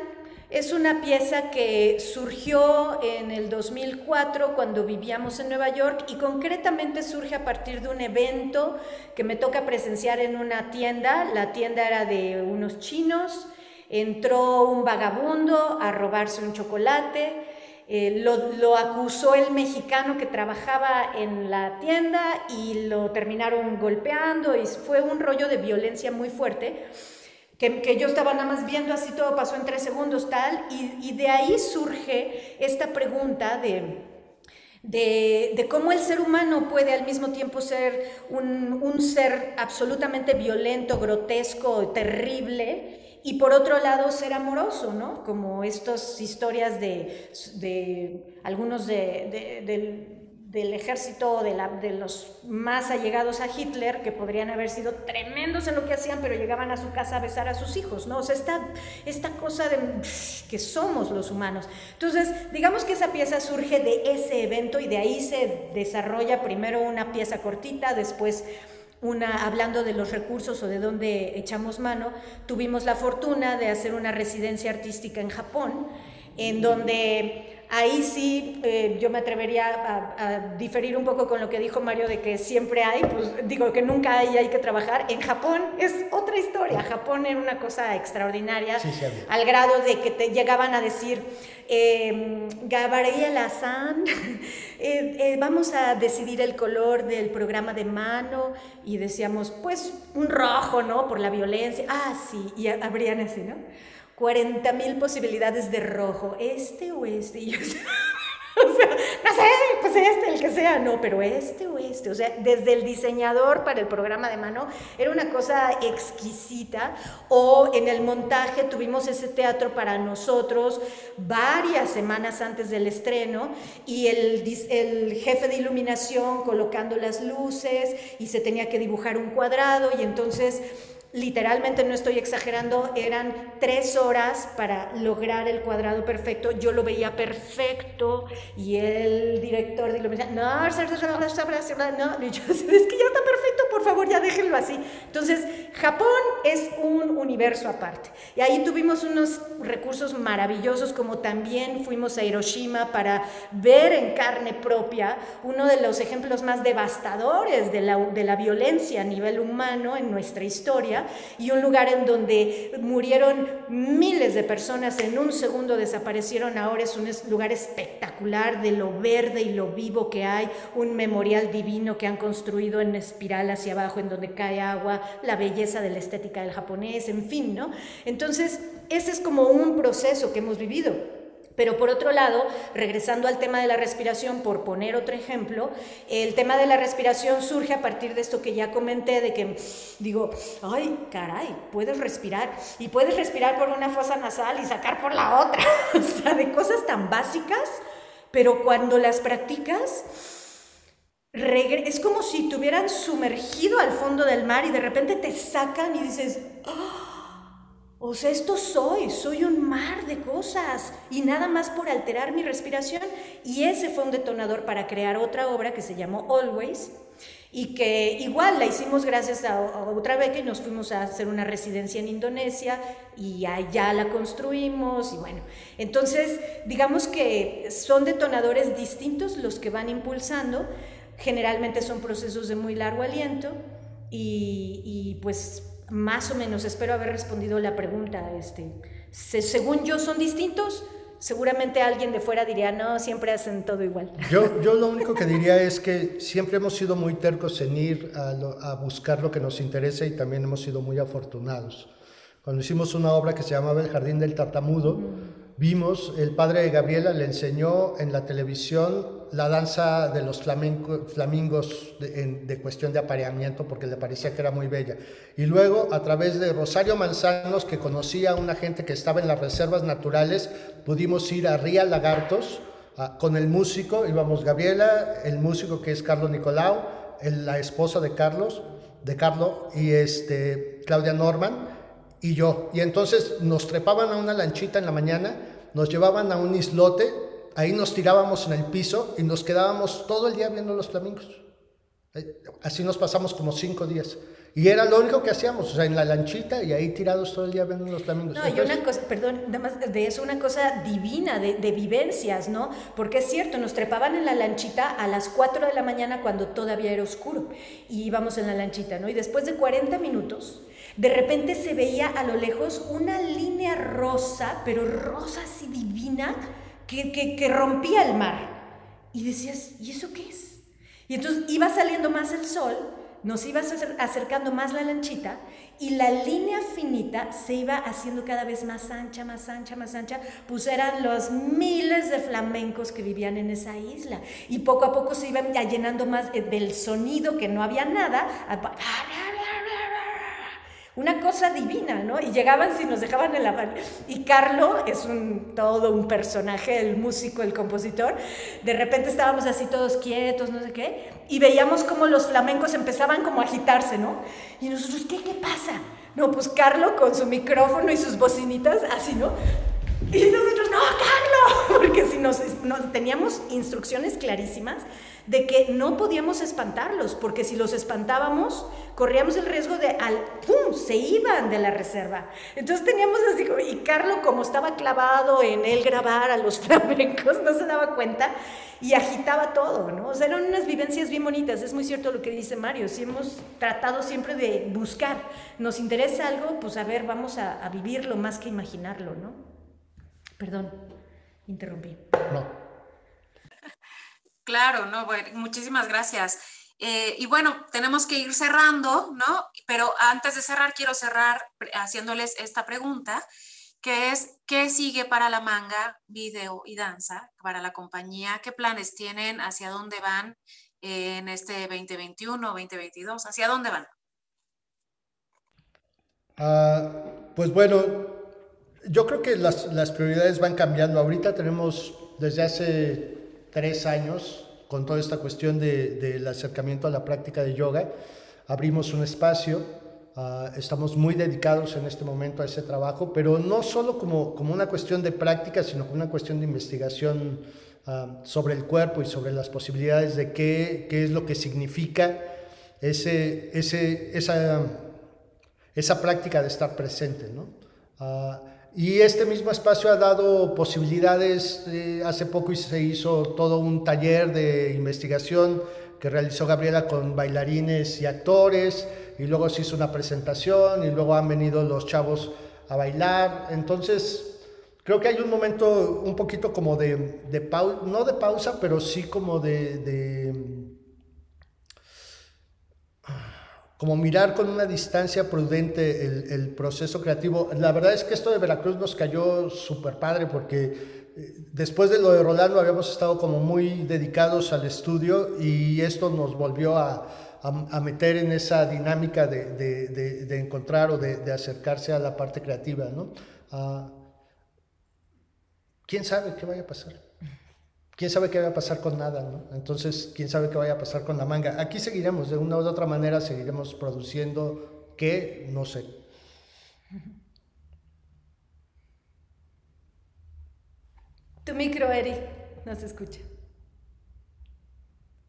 es una pieza que surgió en el 2004 cuando vivíamos en Nueva York, y concretamente surge a partir de un evento que me toca presenciar en una tienda. La tienda era de unos chinos, entró un vagabundo a robarse un chocolate, lo acusó el mexicano que trabajaba en la tienda y lo terminaron golpeando, y fue un rollo de violencia muy fuerte. Que yo estaba nada más viendo, así todo pasó en 3 segundos, tal, y de ahí surge esta pregunta de cómo el ser humano puede al mismo tiempo ser un ser absolutamente violento, grotesco, terrible, y por otro lado ser amoroso, ¿no? Como estas historias de algunos del ejército, de los más allegados a Hitler, que podrían haber sido tremendos en lo que hacían, pero llegaban a su casa a besar a sus hijos, ¿no? O sea, esta cosa de que somos los humanos. Entonces, digamos que esa pieza surge de ese evento, y de ahí se desarrolla primero una pieza cortita, después hablando de los recursos o de dónde echamos mano. Tuvimos la fortuna de hacer una residencia artística en Japón, en donde ahí sí yo me atrevería a diferir un poco con lo que dijo Mario de que siempre hay, pues digo que nunca hay que trabajar. En Japón es otra historia. Japón era una cosa extraordinaria, sí, al grado de que te llegaban a decir, Gabriela-san, vamos a decidir el color del programa de mano, y decíamos, pues un rojo, ¿no? Por la violencia. Ah, sí, y abrían así, ¿no? 40,000 posibilidades de rojo, este o este. Y yo, O sea, no sé, pues el que sea, no, pero o este, o sea, desde el diseñador para el programa de mano, era una cosa exquisita, o en el montaje tuvimos ese teatro para nosotros varias semanas antes del estreno, y el jefe de iluminación colocando las luces, y se tenía que dibujar un cuadrado, y entonces literalmente, no estoy exagerando, eran 3 horas para lograr el cuadrado perfecto. Yo lo veía perfecto y el director de iluminación, no, y yo, es que ya está perfecto, por favor, ya déjenlo así. Entonces, Japón es un universo aparte. Y ahí tuvimos unos recursos maravillosos, como también fuimos a Hiroshima para ver en carne propia uno de los ejemplos más devastadores de la violencia a nivel humano en nuestra historia, y un lugar en donde murieron miles de personas, en un segundo desaparecieron. Ahora es un lugar espectacular de lo verde y lo vivo que hay, un memorial divino que han construido en espiral hacia abajo en donde cae agua, la belleza de la estética del japonés, en fin, ¿no? Entonces, ese es como un proceso que hemos vivido. Pero por otro lado, regresando al tema de la respiración, por poner otro ejemplo, el tema de la respiración surge a partir de esto que ya comenté, de que digo, ay, caray, puedes respirar, y puedes respirar por una fosa nasal y sacar por la otra, o sea, de cosas tan básicas, pero cuando las practicas, es como si te hubieran sumergido al fondo del mar y de repente te sacan y dices, ¡oh! O sea, esto soy un mar de cosas, y nada más por alterar mi respiración. Y ese fue un detonador para crear otra obra que se llamó Always, y que igual la hicimos gracias a otra beca, y nos fuimos a hacer una residencia en Indonesia y allá la construimos. Y bueno, entonces digamos que son detonadores distintos los que van impulsando. Generalmente son procesos de muy largo aliento, y pues más o menos espero haber respondido la pregunta. Según yo son distintos. Seguramente alguien de fuera diría, no, siempre hacen todo igual. Yo lo único que diría es que siempre hemos sido muy tercos en ir a buscar lo que nos interesa, y también hemos sido muy afortunados. Cuando hicimos una obra que se llamaba El Jardín del Tartamudo, vimos, el padre de Gabriela le enseñó en la televisión la danza de los flamingos de cuestión de apareamiento, porque le parecía que era muy bella. Y luego, a través de Rosario Manzanos, que conocía a una gente que estaba en las reservas naturales, pudimos ir a Ría Lagartos con el músico. Íbamos Gabriela, el músico que es Carlos Nicolau, la esposa de Carlos, y Claudia Norman, y yo. Y entonces nos trepaban a una lanchita en la mañana, nos llevaban a un islote, ahí nos tirábamos en el piso y nos quedábamos todo el día viendo los flamingos. Así nos pasamos como 5 días. Y era lo único que hacíamos, o sea, en la lanchita, y ahí tirados todo el día viendo los flamingos. No, y una cosa, perdón, nada más de eso, una cosa divina de vivencias, ¿no? Porque es cierto, nos trepaban en la lanchita a las 4 de la mañana cuando todavía era oscuro, y íbamos en la lanchita, ¿no? Y después de 40 minutos, de repente se veía a lo lejos una línea rosa, pero rosa así divina, que rompía el mar. Y decías, ¿y eso qué es? Y entonces iba saliendo más el sol, nos iba acercando más la lanchita, y la línea finita se iba haciendo cada vez más ancha, más ancha, más ancha. Pues eran los miles de flamencos que vivían en esa isla, y poco a poco se iban llenando más del sonido, que no había nada, una cosa divina, ¿no? Y llegaban, si nos dejaban en la mano. Y Carlo es todo un personaje, el músico, el compositor. De repente estábamos así todos quietos, no sé qué, y veíamos cómo los flamencos empezaban como a agitarse, ¿no? Y nosotros, ¿qué pasa? No, pues Carlo con su micrófono y sus bocinitas, así, ¿no? Y nosotros, no, Carlo, porque si nos teníamos instrucciones clarísimas de que no podíamos espantarlos, porque si los espantábamos, corríamos el riesgo de, ¡pum!, se iban de la reserva. Entonces teníamos así, y Carlo, como estaba clavado en él grabar a los flamencos, no se daba cuenta y agitaba todo, ¿no? O sea, eran unas vivencias bien bonitas. Es muy cierto lo que dice Mario, sí hemos tratado siempre de buscar, nos interesa algo, pues a ver, vamos a vivirlo más que imaginarlo, ¿no? Perdón, interrumpí. No. Claro, no, bueno, muchísimas gracias. Y bueno, tenemos que ir cerrando, ¿no? Pero antes de cerrar, quiero cerrar haciéndoles esta pregunta. que es qué sigue para la manga, video y danza, para la compañía, qué planes tienen, hacia dónde van en este 2021, 2022, hacia dónde van. Pues bueno, yo creo que las prioridades van cambiando. Ahorita tenemos desde hace 3 años, con toda esta cuestión del acercamiento a la práctica de yoga, abrimos un espacio. Estamos muy dedicados en este momento a ese trabajo, pero no solo como una cuestión de práctica, sino como una cuestión de investigación sobre el cuerpo y sobre las posibilidades de qué es lo que significa esa práctica de estar presente, ¿no? Y este mismo espacio ha dado posibilidades. Hace poco se hizo todo un taller de investigación que realizó Gabriela con bailarines y actores, y luego se hizo una presentación, y luego han venido los chavos a bailar. Entonces, creo que hay un momento un poquito como no de pausa, pero sí como como mirar con una distancia prudente el proceso creativo. La verdad es que esto de Veracruz nos cayó súper padre, porque después de lo de Rolando habíamos estado como muy dedicados al estudio, y esto nos volvió a meter en esa dinámica de encontrar o de acercarse a la parte creativa, ¿no? ¿Quién sabe qué vaya a pasar? ¿Quién sabe qué va a pasar con nada, ¿no? Entonces, ¿quién sabe qué vaya a pasar con la manga? Aquí seguiremos, de una u otra manera seguiremos produciendo, ¿qué? No sé. Tu micro, Eri, no se escucha.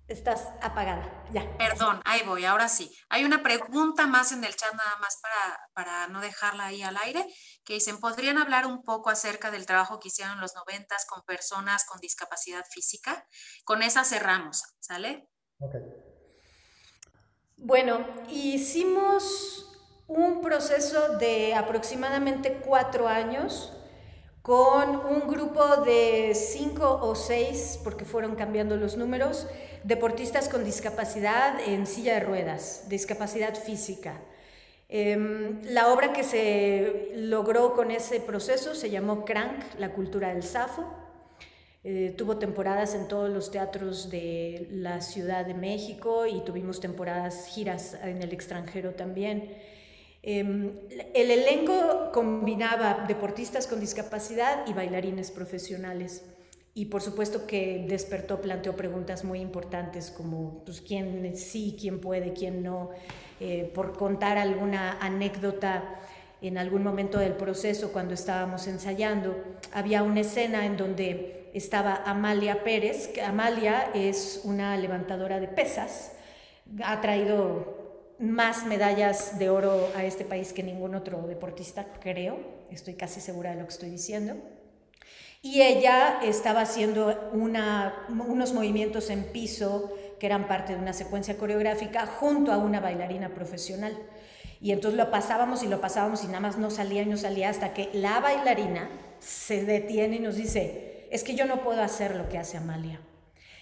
Estás apagada, ya. Perdón, ahí voy, ahora sí. Hay una pregunta más en el chat, nada más para no dejarla ahí al aire, que dicen, ¿podrían hablar un poco acerca del trabajo que hicieron en los 90s con personas con discapacidad física? Con esa cerramos, ¿sale? Ok. Bueno, hicimos un proceso de aproximadamente 4 años con un grupo de 5 o 6, porque fueron cambiando los números, deportistas con discapacidad en silla de ruedas, discapacidad física. La obra que se logró con ese proceso se llamó Crank, la cultura del Safo. Tuvo temporadas en todos los teatros de la Ciudad de México, y tuvimos giras en el extranjero también. El elenco combinaba deportistas con discapacidad y bailarines profesionales, y por supuesto que planteó preguntas muy importantes como pues, quién sí, quién puede, quién no. Por contar alguna anécdota, en algún momento del proceso, cuando estábamos ensayando, había una escena en donde estaba Amalia Pérez, que Amalia es una levantadora de pesas, ha traído más medallas de oro a este país que ningún otro deportista, creo, estoy casi segura de lo que estoy diciendo. Y ella estaba haciendo unos movimientos en piso que eran parte de una secuencia coreográfica junto a una bailarina profesional. Y entonces lo pasábamos y nada más no salía y no salía, hasta que la bailarina se detiene y nos dice, es que yo no puedo hacer lo que hace Amalia.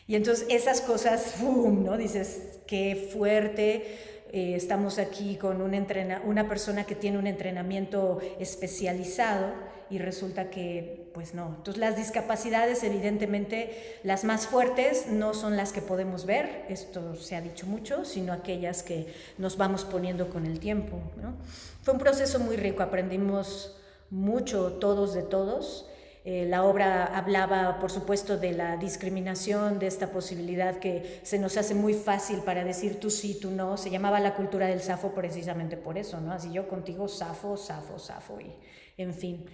Y entonces esas cosas, ¡fum!, ¿no? Dices, qué fuerte. Estamos aquí con una persona que tiene un entrenamiento especializado, y resulta que, pues no. Entonces las discapacidades, evidentemente, las más fuertes no son las que podemos ver, esto se ha dicho mucho, sino aquellas que nos vamos poniendo con el tiempo, ¿no? Fue un proceso muy rico, aprendimos mucho todos de todos. La obra hablaba, por supuesto, de la discriminación, de esta posibilidad que se nos hace muy fácil para decir tú sí, tú no. Se llamaba la cultura del Safo precisamente por eso, ¿no? Así yo contigo, Safo, Safo, Safo, y en fin.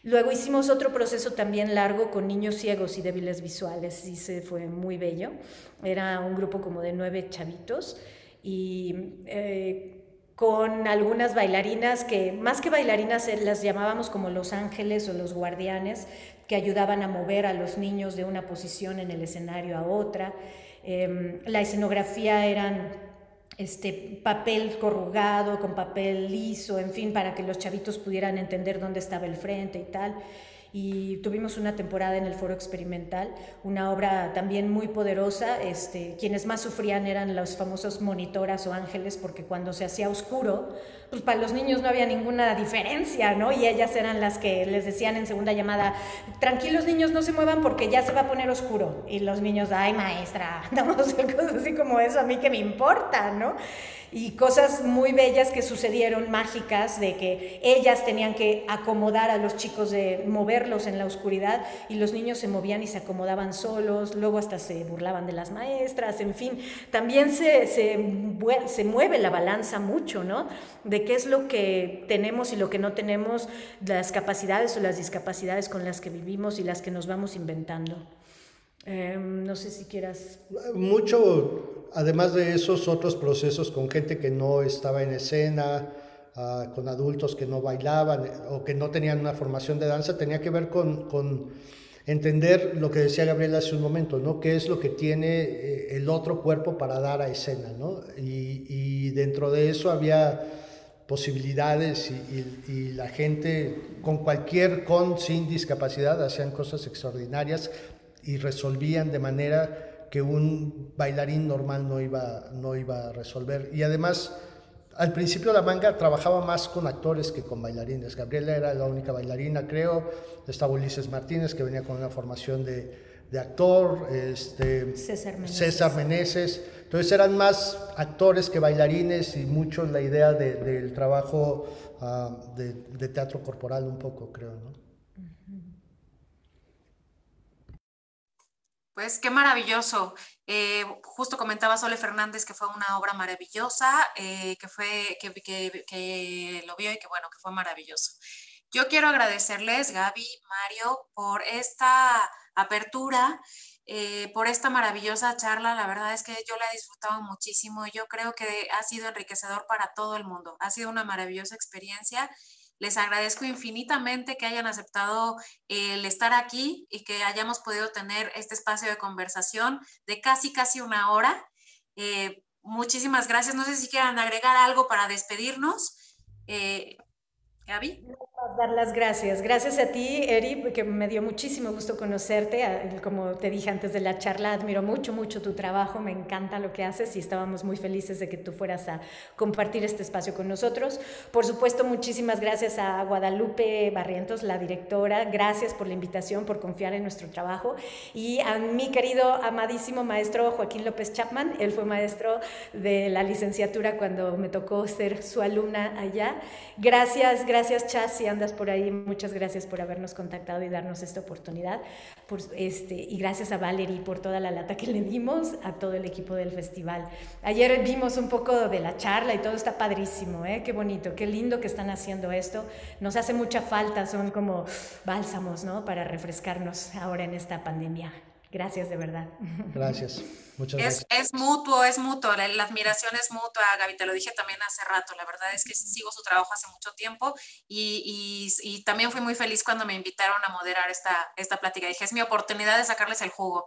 Luego hicimos otro proceso también largo con niños ciegos y débiles visuales, y se fue muy bello. Era un grupo como de 9 chavitos, y con algunas bailarinas que, más que bailarinas, las llamábamos como los ángeles o los guardianes, que ayudaban a mover a los niños de una posición en el escenario a otra. La escenografía eran papel corrugado con papel liso, en fin, para que los chavitos pudieran entender dónde estaba el frente y tal. y tuvimos una temporada en el Foro Experimental, una obra también muy poderosa. Quienes más sufrían eran los famosos monitoras o ángeles, porque cuando se hacía oscuro, pues para los niños no había ninguna diferencia, ¿no? Y ellas eran las que les decían en segunda llamada, tranquilos niños, no se muevan porque ya se va a poner oscuro. Y los niños, ay maestra, no, cosas así como eso, a mí qué me importa, ¿no? Y cosas muy bellas que sucedieron, mágicas, de que ellas tenían que acomodar a los chicos, de moverlos en la oscuridad, y los niños se movían y se acomodaban solos, luego hasta se burlaban de las maestras, en fin, también se mueve la balanza mucho, ¿no? De qué es lo que tenemos y lo que no tenemos, las capacidades o las discapacidades con las que vivimos y las que nos vamos inventando. No sé si quieras... Mucho, además de esos otros procesos con gente que no estaba en escena, con adultos que no bailaban o que no tenían una formación de danza, tenía que ver con entender lo que decía Gabriela hace un momento, ¿no? ¿Qué es lo que tiene el otro cuerpo para dar a escena, ¿no? Y dentro de eso había posibilidades y la gente sin discapacidad hacían cosas extraordinarias y resolvían de manera que un bailarín normal no iba a resolver. Y además, al principio la manga trabajaba más con actores que con bailarines. Gabriela era la única bailarina, creo. Estaba Ulises Martínez, que venía con una formación de actor. César Meneses. Entonces eran más actores que bailarines, y mucho la idea del trabajo de teatro corporal un poco, creo, ¿no? Pues qué maravilloso. Justo comentaba Sole Fernández que fue una obra maravillosa, que lo vio y que bueno, que fue maravilloso. Yo quiero agradecerles, Gaby, Mario, por esta apertura, por esta maravillosa charla. La verdad es que yo la he disfrutado muchísimo. Yo creo que ha sido enriquecedor para todo el mundo. Ha sido una maravillosa experiencia. Les agradezco infinitamente que hayan aceptado el estar aquí y que hayamos podido tener este espacio de conversación de casi una hora. Muchísimas gracias. No sé si quieran agregar algo para despedirnos. Gaby. Dar las gracias. Gracias a ti, Eri, porque me dio muchísimo gusto conocerte. Como te dije antes de la charla, admiro mucho tu trabajo, me encanta lo que haces y estábamos muy felices de que tú fueras a compartir este espacio con nosotros. Por supuesto, muchísimas gracias a Guadalupe Barrientos, la directora. Gracias por la invitación, por confiar en nuestro trabajo. Y a mi querido, amadísimo maestro Joaquín López Chapman. Él fue maestro de la licenciatura cuando me tocó ser su alumna allá. Gracias, Chas, si andas por ahí, muchas gracias por habernos contactado y darnos esta oportunidad. Y gracias a Valerie por toda la lata que le dimos, a todo el equipo del festival. Ayer vimos un poco de la charla y todo está padrísimo, ¿eh? Qué bonito, qué lindo que están haciendo esto. Nos hace mucha falta, son como bálsamos, ¿no? Para refrescarnos ahora en esta pandemia. Gracias, de verdad. Gracias. Muchas gracias. Es mutuo, la admiración es mutua, Gaby, te lo dije también hace rato. La verdad es que sigo su trabajo hace mucho tiempo y también fui muy feliz cuando me invitaron a moderar esta plática. Dije, es mi oportunidad de sacarles el jugo.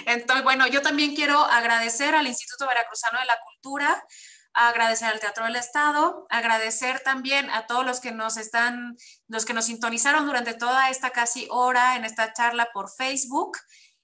Entonces, bueno, yo también quiero agradecer al Instituto Veracruzano de la Cultura, agradecer al Teatro del Estado, agradecer también a todos los que nos sintonizaron durante toda esta casi hora en esta charla por Facebook.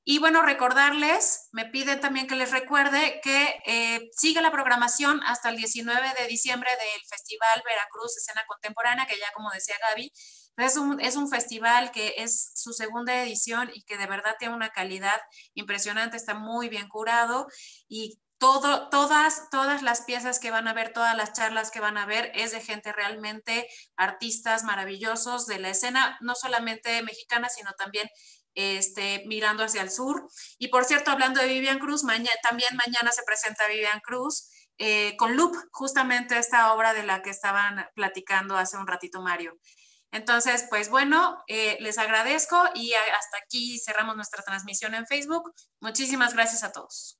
Y bueno, recordarles, me piden también que les recuerde que sigue la programación hasta el 19 de diciembre del Festival Veracruz Escena Contemporánea, que ya como decía Gaby, es un festival que es su segunda edición y que de verdad tiene una calidad impresionante, está muy bien curado y todas las piezas que van a ver, todas las charlas que van a ver es de gente realmente, artistas maravillosos de la escena, no solamente mexicana, sino también mirando hacia el sur. Y por cierto, hablando de Vivian Cruz, también mañana se presenta Vivian Cruz con Loop, justamente esta obra de la que estaban platicando hace un ratito Mario. Entonces, pues bueno, les agradezco y hasta aquí cerramos nuestra transmisión en Facebook. Muchísimas gracias a todos.